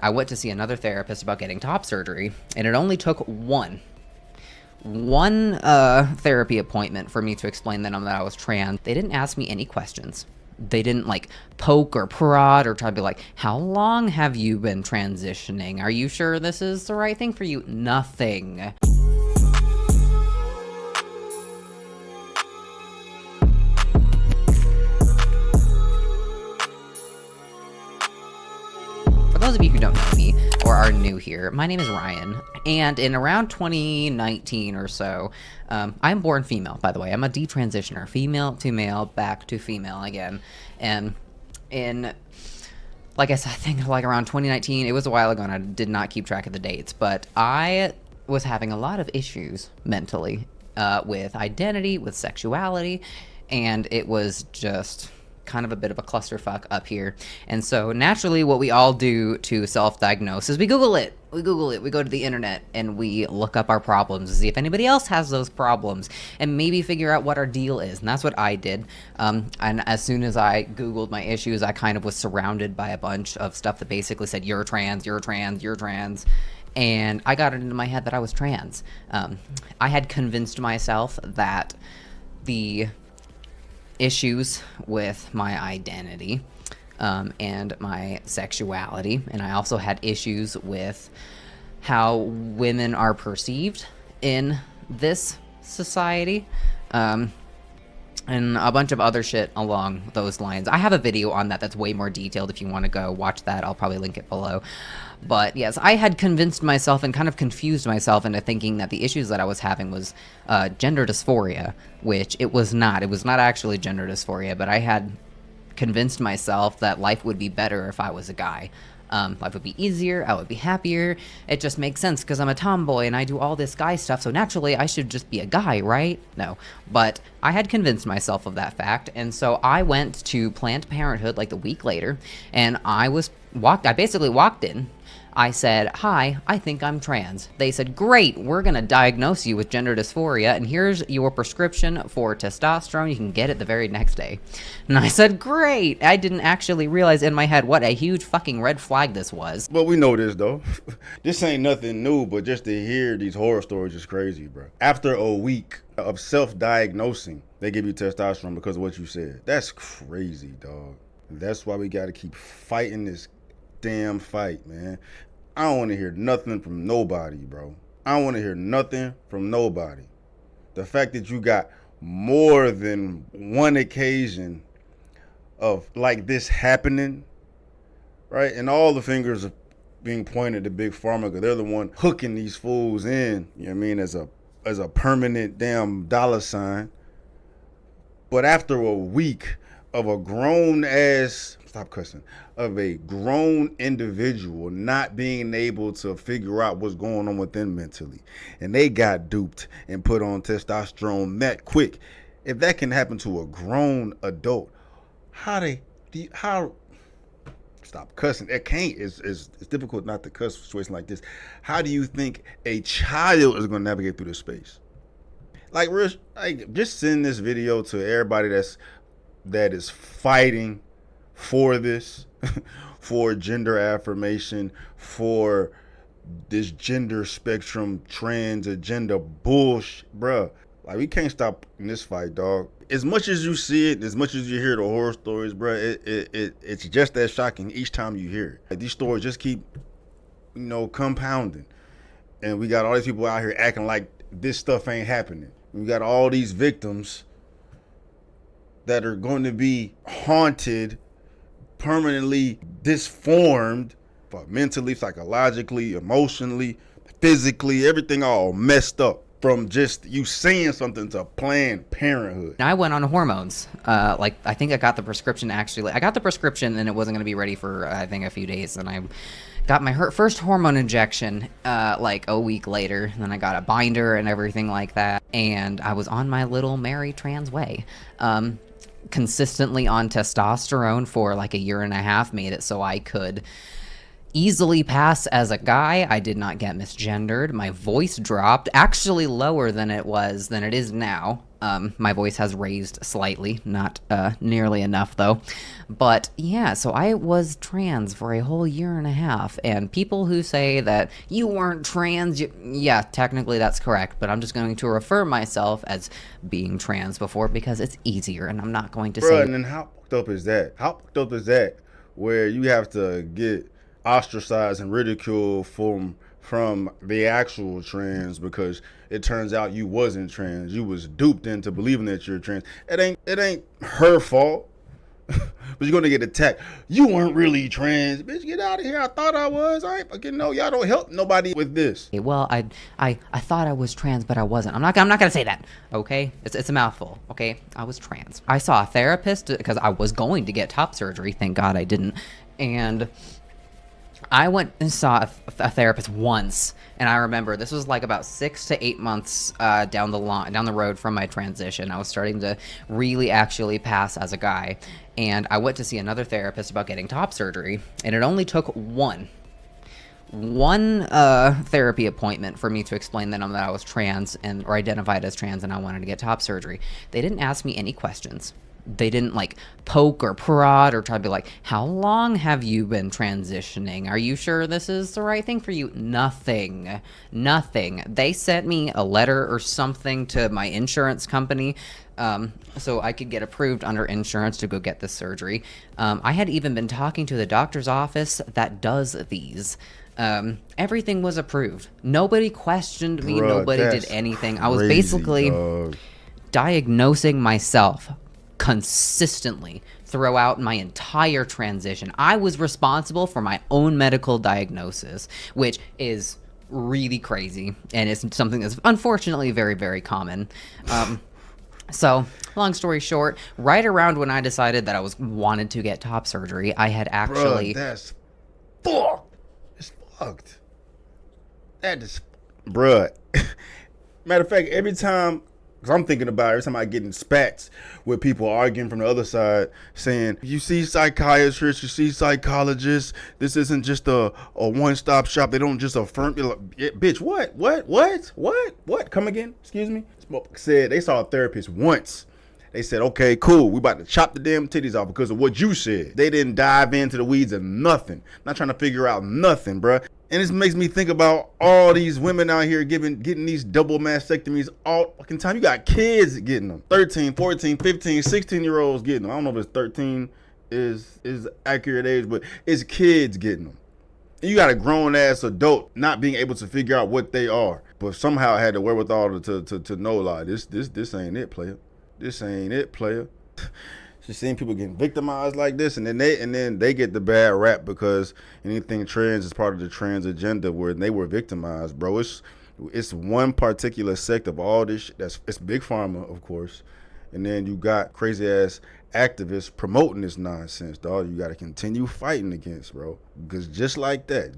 I went to see another therapist about getting top surgery, and it only took one therapy appointment for me to explain to them that I was trans. They didn't ask me any questions. They didn't like poke or prod or try to be like, how long have you been transitioning? Are you sure this is the right thing for you? Nothing. For those of you who don't know me or are new here, my name is Ryan, and in around 2019 or so, I'm born female, by the way. I'm a detransitioner, female to male, back to female again. And like I said, I think like around 2019, it was a while ago and I did not keep track of the dates, but I was having a lot of issues mentally with identity, with sexuality, and it was just kind of a bit of a clusterfuck up here. And so naturally what we all do to self-diagnose is we Google it. We go to the internet and we look up our problems to see if anybody else has those problems and maybe figure out what our deal is. And that's what I did. And as soon as I Googled my issues, I kind of was surrounded by a bunch of stuff that basically said, you're trans, you're trans, you're trans. And I got it into my head that I was trans. I had convinced myself that the issues with my identity and my sexuality, and I also had issues with how women are perceived in this society, and a bunch of other shit along those lines. I have a video on that that's way more detailed. If you want to go watch that, I'll probably link it below. But yes, I had convinced myself and kind of confused myself into thinking that the issues that I was having was gender dysphoria, which it was not. It was not actually gender dysphoria, but I had convinced myself that life would be better if I was a guy. Life would be easier, I would be happier. It just makes sense because I'm a tomboy and I do all this guy stuff, so naturally I should just be a guy, right? No. But I had convinced myself of that fact, and so I went to Planned Parenthood like the week later, and I basically walked in. I said, hi, I think I'm trans. They said, great, we're gonna diagnose you with gender dysphoria, and here's your prescription for testosterone. You can get it the very next day. And I said, great. I didn't actually realize in my head what a huge fucking red flag this was. But we know this, though. This ain't nothing new, but just to hear these horror stories is crazy, bro. After a week of self-diagnosing, they give you testosterone because of what you said. That's crazy, dog. That's why we gotta keep fighting this damn fight, man. I don't want to hear nothing from nobody, bro. I don't want to hear nothing from nobody. The fact that you got more than one occasion of like this happening, right? And all the fingers are being pointed to Big Pharma because they're the one hooking these fools in, you know what I mean, as a permanent damn dollar sign. But after a week of a grown ass, stop cussing, of a grown individual not being able to figure out what's going on with them mentally, and they got duped and put on testosterone that quick. If that can happen to a grown adult, how stop cussing? It can't. It's difficult not to cuss in a situation like this. How do you think a child is going to navigate through this space? Like, just send this video to everybody that is fighting for this, for gender affirmation, for this gender spectrum, trans agenda bullshit, bruh. Like, we can't stop in this fight, dog. As much as you see it, as much as you hear the horror stories, bruh, it's just as shocking each time you hear it. Like, these stories just keep, compounding. And we got all these people out here acting like this stuff ain't happening. We got all these victims that are going to be haunted, permanently disformed, mentally, psychologically, emotionally, physically, everything all messed up from just you saying something to Planned Parenthood. I went on hormones. I think I got the prescription actually. I got the prescription and it wasn't going to be ready for, I think, a few days. And I got my first hormone injection like a week later. And then I got a binder and everything like that. And I was on my little merry trans way. Consistently on testosterone for like a year and a half made it so I could easily pass as a guy. I did not get misgendered. My voice dropped, actually lower than it is now. My voice has raised slightly, not nearly enough though. But yeah, so I was trans for a whole year and a half, and people who say that you weren't trans, yeah, technically that's correct, but I'm just going to refer myself as being trans before because it's easier, and I'm not going to Bruh, say. and then how fucked up is that? How fucked up is that? Where you have to get ostracized and ridiculed from the actual trans because it turns out you wasn't trans. You was duped into believing that you're trans. It ain't her fault. But you're gonna get attacked. You weren't really trans, bitch. Get out of here. I thought I was. I ain't fucking know. Y'all don't help nobody with this. Well, I thought I was trans, but I wasn't. I'm not gonna say that. Okay, it's a mouthful. Okay, I was trans. I saw a therapist because I was going to get top surgery. Thank God I didn't. And I went and saw a therapist once, and I remember this was like about 6 to 8 months down the road from my transition. I was starting to really actually pass as a guy, and I went to see another therapist about getting top surgery, and it only took one therapy appointment for me to explain that I was trans or identified as trans, and I wanted to get top surgery. They didn't ask me any questions. They didn't like poke or prod or try to be like, how long have you been transitioning? Are you sure this is the right thing for you? Nothing. They sent me a letter or something to my insurance company so I could get approved under insurance to go get this surgery. I had even been talking to the doctor's office that does these. Everything was approved. Nobody questioned me. Bruh, Nobody did that's anything. I was crazy, basically dog. diagnosing myself consistently throughout my entire transition. I was responsible for my own medical diagnosis, which is really crazy, and it's something that's unfortunately very, very common. So, long story short, right around when I decided that I wanted to get top surgery, I had actually... Bruh, that's fucked. It's fucked. That is... Bruh. Matter of fact, every time... Because I'm thinking about every time I get in spats with people arguing from the other side saying, you see psychiatrists, you see psychologists, this isn't just a one-stop shop. They don't just affirm. Like, yeah, bitch, what? Come again? Excuse me? Said they saw a therapist once. They said, okay, cool. We about to chop the damn titties off because of what you said. They didn't dive into the weeds of nothing. Not trying to figure out nothing, bruh. And this makes me think about all these women out here getting these double mastectomies all fucking time. You got kids getting them. 13, 14, 15, 16-year-olds getting them. I don't know if it's 13 is accurate age, but it's kids getting them. And you got a grown-ass adult not being able to figure out what they are, but somehow had the wherewithal to know, like, this ain't it, player. This ain't it, player. Just seeing people getting victimized like this, and then they get the bad rap because anything trans is part of the trans agenda where they were victimized, bro. It's one particular sect of all this shit. It's big pharma, of course, and then you got crazy ass activists promoting this nonsense, dog. You got to continue fighting against, bro, because just like that,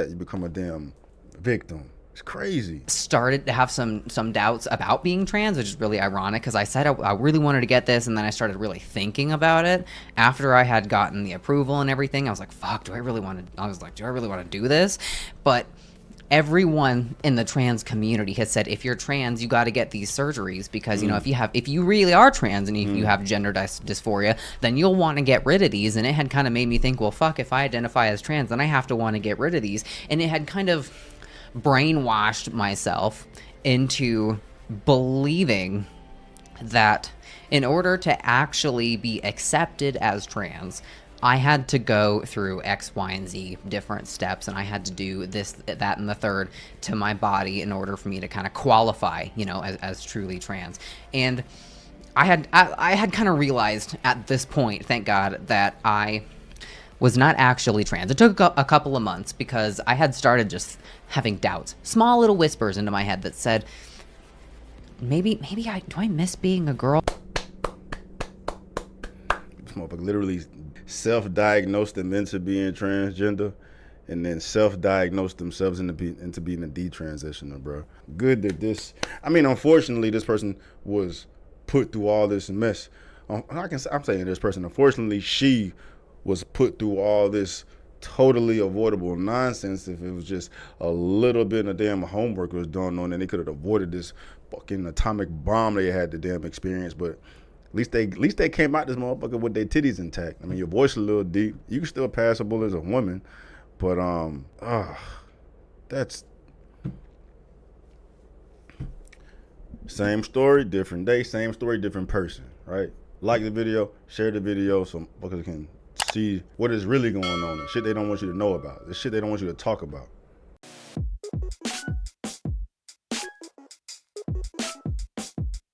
you become a damn victim. It's crazy. Started to have some doubts about being trans, which is really ironic because I said I really wanted to get this, and then I started really thinking about it after I had gotten the approval and everything. I was like, fuck, do I really want to do this? But everyone in the trans community has said, if you're trans, you got to get these surgeries because, you know, if you really are trans and you have gender dysphoria, then you'll want to get rid of these. And it had kind of made me think, well, fuck, if I identify as trans, then I have to want to get rid of these. And it had kind of brainwashed myself into believing that in order to actually be accepted as trans, I had to go through X, Y, and Z different steps, and I had to do this, that, and the third to my body in order for me to kind of qualify, you know, as truly trans. And I had kind of realized at this point, thank God, that I was not actually trans. It took a couple of months because I had started just having doubts, small little whispers into my head that said, maybe do I miss being a girl? This motherfucker literally self-diagnosed them into being transgender and then self-diagnosed themselves into being a detransitioner, bro. Good that this, I mean, unfortunately, this person was put through all this mess. I'm saying this person, unfortunately, she was put through all this totally avoidable nonsense if it was just a little bit of damn homework was done on, and they could have avoided this fucking atomic bomb they had to damn experience. But at least they came out this motherfucker with their titties intact. I mean, your voice a little deep. You can still passable as a woman, but that's same story, different day. Same story, different person. Right? Like the video, share the video so motherfuckers can see what is really going on. The shit they don't want you to know about. The shit they don't want you to talk about.